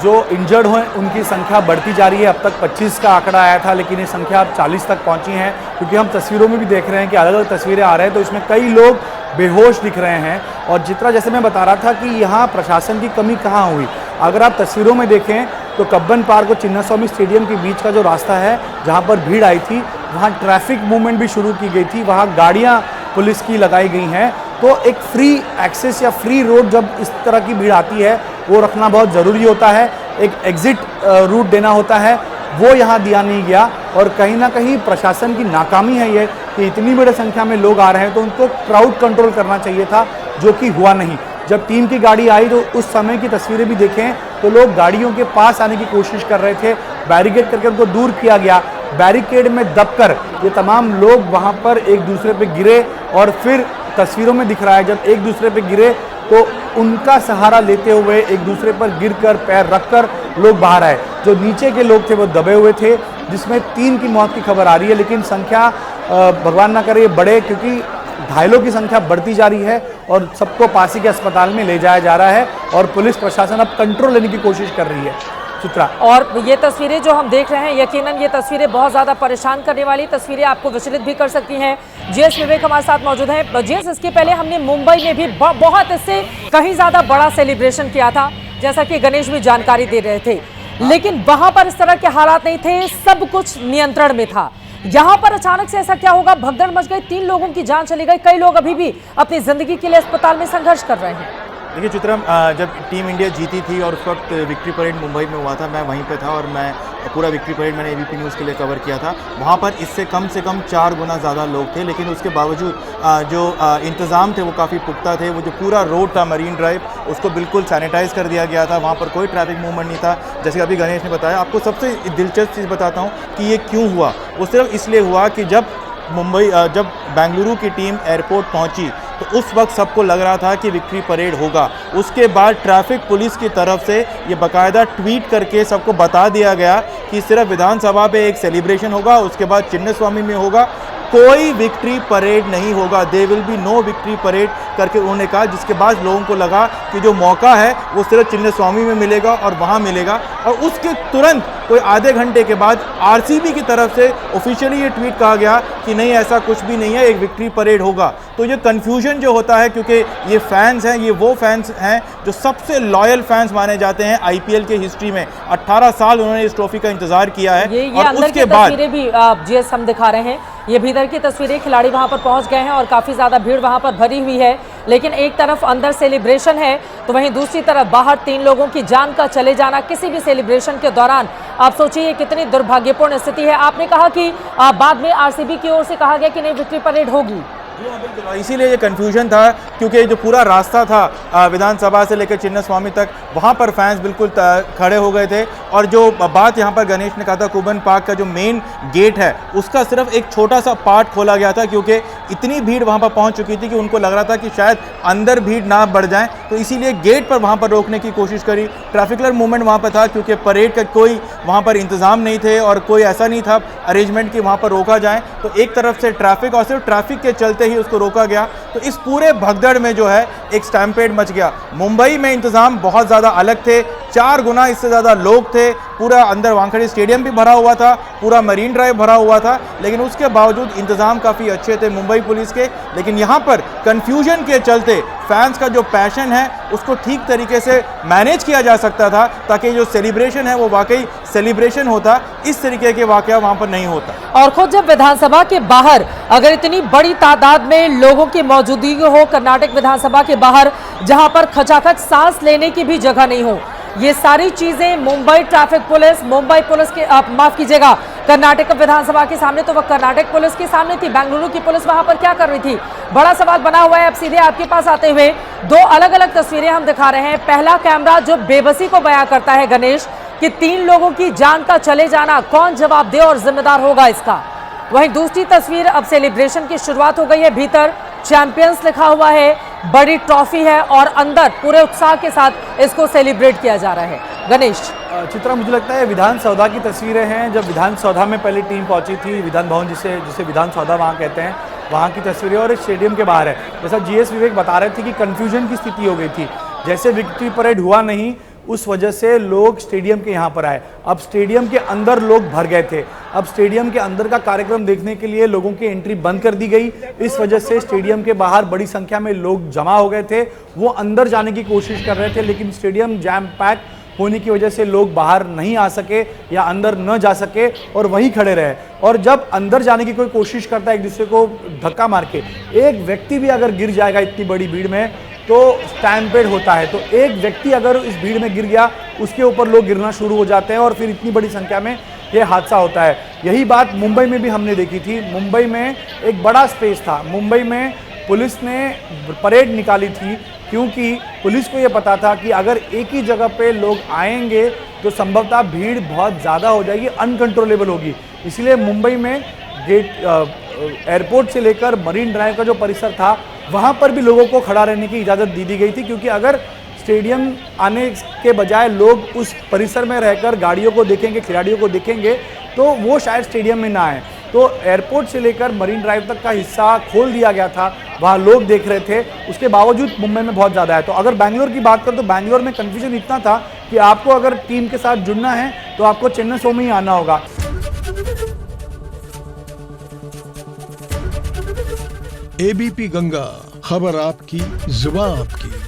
जो इंजर्ड हुए उनकी संख्या बढ़ती जा रही है। अब तक 25 का आंकड़ा आया था, लेकिन ये संख्या अब 40 तक पहुंची है, क्योंकि हम तस्वीरों में भी देख रहे हैं कि अलग अलग तस्वीरें आ रहे हैं, तो इसमें कई लोग बेहोश दिख रहे हैं। और जितना जैसे मैं बता रहा था कि यहाँ प्रशासन की कमी कहाँ हुई, अगर आप तस्वीरों में देखें तो कब्बन पार्क और चिन्नास्वामी स्टेडियम के बीच का जो रास्ता है जहाँ पर भीड़ आई थी, वहाँ ट्रैफिक मूवमेंट भी शुरू की गई थी, वहाँ गाड़ियाँ पुलिस की लगाई गई हैं। तो एक फ्री एक्सेस या फ्री रोड जब इस तरह की भीड़ आती है वो रखना बहुत ज़रूरी होता है। एक एग्जिट रूट देना होता है, वो यहाँ दिया नहीं गया। और कहीं ना कहीं प्रशासन की नाकामी है ये कि इतनी बड़ी संख्या में लोग आ रहे हैं, तो उनको क्राउड कंट्रोल करना चाहिए था, जो कि हुआ नहीं। जब टीम की गाड़ी आई तो उस समय की तस्वीरें भी देखें तो लोग गाड़ियों के पास आने की कोशिश कर रहे थे, बैरिकेड करके उनको दूर किया गया। बैरिकेड में दबकर ये तमाम लोग वहाँ पर एक दूसरे पे गिरे, और फिर तस्वीरों में दिख रहा है जब एक दूसरे पे गिरे तो उनका सहारा लेते हुए एक दूसरे पर गिरकर पैर रखकर लोग बाहर आए। जो नीचे के लोग थे वो दबे हुए थे, जिसमें 3 की मौत की खबर आ रही है, लेकिन संख्या भगवान ना करे बढ़े, क्योंकि घायलों की संख्या बढ़ती जा रही है और सबको पास ही के अस्पताल में ले जाया जा रहा है और पुलिस प्रशासन अब कंट्रोल लेने की कोशिश कर रही है। चित्रा, और ये तस्वीरें जो हम देख रहे हैं, यकीनन ये तस्वीरें बहुत ज़्यादा परेशान करने वाली तस्वीरें, आपको विचलित भी कर सकती हैं। जीएस विवेक हमारे साथ मौजूद हैं। जीएस, इसके पहले हमने मुंबई में भी बहुत इससे कहीं ज़्यादा बड़ा सेलिब्रेशन किया था, जैसा कि गणेश भी जानकारी दे रहे थे, लेकिन वहां पर इस तरह के हालात नहीं थे, सब कुछ नियंत्रण में था। यहाँ पर अचानक से ऐसा क्या होगा? भगदड़ मच गई, 3 लोगों की जान चली गई, कई लोग अभी भी अपनी जिंदगी के लिए अस्पताल में संघर्ष कर रहे हैं। देखिए चित्रा, जब टीम इंडिया जीती थी और उस वक्त विक्ट्री परेड मुंबई में हुआ था, मैं वहीं पे था और मैं पूरा विक्ट्री परेड मैंने एबीपी न्यूज़ के लिए कवर किया था। वहाँ पर इससे कम से कम 4 गुना ज़्यादा लोग थे, लेकिन उसके बावजूद जो इंतज़ाम थे वो काफ़ी पुख्ता थे। वो जो पूरा रोड था मरीन ड्राइव, उसको बिल्कुल सैनिटाइज़ कर दिया गया था, वहाँ पर कोई ट्रैफिक मूवमेंट नहीं था। जैसे अभी गणेश ने बताया, आपको सबसे दिलचस्प चीज़ बताता हूँ कि ये क्यों हुआ। वो सिर्फ इसलिए हुआ कि जब बेंगलुरु की टीम एयरपोर्ट पहुंची तो उस वक्त सबको लग रहा था कि विक्ट्री परेड होगा। उसके बाद ट्रैफिक पुलिस की तरफ से ये बाकायदा ट्वीट करके सबको बता दिया गया कि सिर्फ विधानसभा पे एक सेलिब्रेशन होगा, उसके बाद चिन्नास्वामी में होगा, कोई विक्ट्री परेड नहीं होगा, they will be no victory parade करके उन्होंने कहा। जिसके बाद लोगों को लगा कि जो मौका है वो सिर्फ चिन्नास्वामी में मिलेगा और वहाँ मिलेगा। और उसके तुरंत कोई आधे घंटे के बाद आरसीबी की तरफ से ऑफिशियली ये ट्वीट कहा गया कि नहीं, ऐसा कुछ भी नहीं है, एक विक्ट्री परेड होगा। तो ये कन्फ्यूजन जो होता है, क्योंकि ये फैंस हैं, ये वो फैंस हैं जो सबसे लॉयल फैंस माने जाते हैं आईपीएल के हिस्ट्री में। 18 साल उन्होंने इस ट्रॉफी का इंतजार किया है। ये अंदर उसके बाद तस्वीरें भी जीएस हम दिखा रहे हैं, ये भीतर की तस्वीरें, खिलाड़ी वहां पर पहुंच गए हैं और काफी ज्यादा भीड़ वहां पर भरी हुई है। लेकिन एक तरफ अंदर सेलिब्रेशन है तो वहीं दूसरी तरफ बाहर 3 लोगों की जान का चले जाना किसी भी सेलिब्रेशन के दौरान, आप सोचिए कितनी दुर्भाग्यपूर्ण स्थिति है। आपने कहा कि बाद में आरसीबी की ओर से कहा गया कि नहीं, विक्ट्री परेड होगी। इसीलिए ये कन्फ्यूजन था, क्योंकि जो पूरा रास्ता था विधानसभा से लेकर चिन्नास्वामी तक, वहाँ पर फैंस बिल्कुल खड़े हो गए थे। और जो बात यहाँ पर गणेश ने कहा था, कब्बन पार्क का जो मेन गेट है उसका सिर्फ एक छोटा सा पार्ट खोला गया था, क्योंकि इतनी भीड़ वहाँ पर पहुँच चुकी थी कि उनको लग रहा था कि शायद अंदर भीड़ ना बढ़ जाए, तो इसीलिए गेट पर वहाँ पर रोकने की कोशिश करी। ट्रैफिकलर मूवमेंट वहाँ पर था, क्योंकि परेड का कोई वहाँ पर इंतज़ाम नहीं थे और कोई ऐसा नहीं था अरेंजमेंट कि वहाँ पर रोका जाए। तो एक तरफ से ट्रैफिक और सिर्फ ट्रैफिक के चलते ही उसको रोका गया। तो इस पूरे भगदड़ में जो है एक स्टैम्पेड मच गया। मुंबई में इंतजाम बहुत ज़्यादा अलग थे, 4 गुना इससे ज़्यादा लोग थे, पूरा अंदर वानखेड़े स्टेडियम भी भरा हुआ था, पूरा मरीन ड्राइव भरा हुआ था, लेकिन उसके बावजूद इंतजाम काफ़ी अच्छे थे मुंबई पुलिस के। लेकिन यहाँ पर कन्फ्यूजन के चलते फैंस का जो पैशन है उसको ठीक तरीके से मैनेज किया जा सकता था, ताकि जो सेलिब्रेशन है वो वाकई सेलिब्रेशन होता। इस तरीके के वाकया वहाँ पर नहीं होता। और खुद जब विधानसभा के बाहर अगर इतनी बड़ी तादाद में लोगों की मौजूदगी हो, कर्नाटक विधानसभा के बाहर जहां पर खचाखच सांस लेने की भी जगह नहीं हो, ये सारी चीजें Mumbai traffic police, Mumbai police के माफ कीजिएगा, कर्नाटक विधानसभा के सामने तो वह कर्नाटक पुलिस के सामने थी, बेंगलुरु की पुलिस वहां पर क्या कर रही थी? बड़ा सवाल बना हुआ है। अब सीधे आपके पास आते हुए 2 अलग अलग तस्वीरें हम दिखा रहे हैं। पहला कैमरा जो बेबसी को बयां करता है गणेश कि 3 लोगों की जान का चले जाना, कौन जवाब दे और जिम्मेदार होगा इसका। वहीं दूसरी तस्वीर, अब सेलिब्रेशन की शुरुआत हो गई है, भीतर चैंपियंस लिखा हुआ है, बड़ी ट्रॉफी है और अंदर पूरे उत्साह के साथ इसको सेलिब्रेट किया जा रहा है। गणेश, चित्रा, मुझे लगता है विधानसौधा की तस्वीरें हैं। जब विधानसौधा में पहले टीम पहुंची थी, विधान भवन जिसे विधानसौधा वहाँ कहते हैं, वहाँ की तस्वीरें और स्टेडियम के बाहर है। जैसा जीएस विवेक बता रहे थे कि कन्फ्यूजन की स्थिति हो गई थी, जैसे विक्ट्री परेड हुआ नहीं, उस वजह से लोग स्टेडियम के यहाँ पर आए। अब स्टेडियम के अंदर लोग भर गए थे। अब स्टेडियम के अंदर का कार्यक्रम देखने के लिए लोगों की एंट्री बंद कर दी गई। इस वजह से स्टेडियम के बाहर बड़ी संख्या में लोग जमा हो गए थे। वो अंदर जाने की कोशिश कर रहे थे, लेकिन स्टेडियम जैम पैक होने की वजह से लोग बाहर नहीं आ सके या अंदर न जा सके और वहीं खड़े रहे। और जब अंदर जाने की कोई कोशिश करता है एक दूसरे को धक्का मार के, एक व्यक्ति भी अगर गिर जाएगा इतनी बड़ी भीड़ में तो स्टैम्पेड होता है। तो एक व्यक्ति अगर इस भीड़ में गिर गया, उसके ऊपर लोग गिरना शुरू हो जाते हैं और फिर इतनी बड़ी संख्या में ये हादसा होता है। यही बात मुंबई में भी हमने देखी थी। मुंबई में एक बड़ा स्पेस था। मुंबई में पुलिस ने परेड निकाली थी क्योंकि पुलिस को ये पता था कि अगर एक ही जगह पे लोग आएंगे तो संभवतः भीड़ बहुत ज़्यादा हो जाएगी, अनकंट्रोलेबल होगी। इसलिए मुंबई में एयरपोर्ट से लेकर मरीन ड्राइव का जो परिसर था वहाँ पर भी लोगों को खड़ा रहने की इजाज़त दी गई थी, क्योंकि अगर स्टेडियम आने के बजाय लोग उस परिसर में रहकर गाड़ियों को देखेंगे, खिलाड़ियों को देखेंगे, तो वो शायद स्टेडियम में ना आए। तो एयरपोर्ट से लेकर मरीन ड्राइव तक का हिस्सा खोल दिया गया था, वहाँ लोग देख रहे थे। उसके बावजूद मुंबई में बहुत ज़्यादा है। तो अगर बैंगलोर की बात करें तो बैंगलोर में कन्फ्यूजन इतना था कि आपको अगर टीम के साथ जुड़ना है तो आपको चेन्नई शो में ही आना होगा। एबीपी गंगा, खबर आपकी, जुबान आपकी।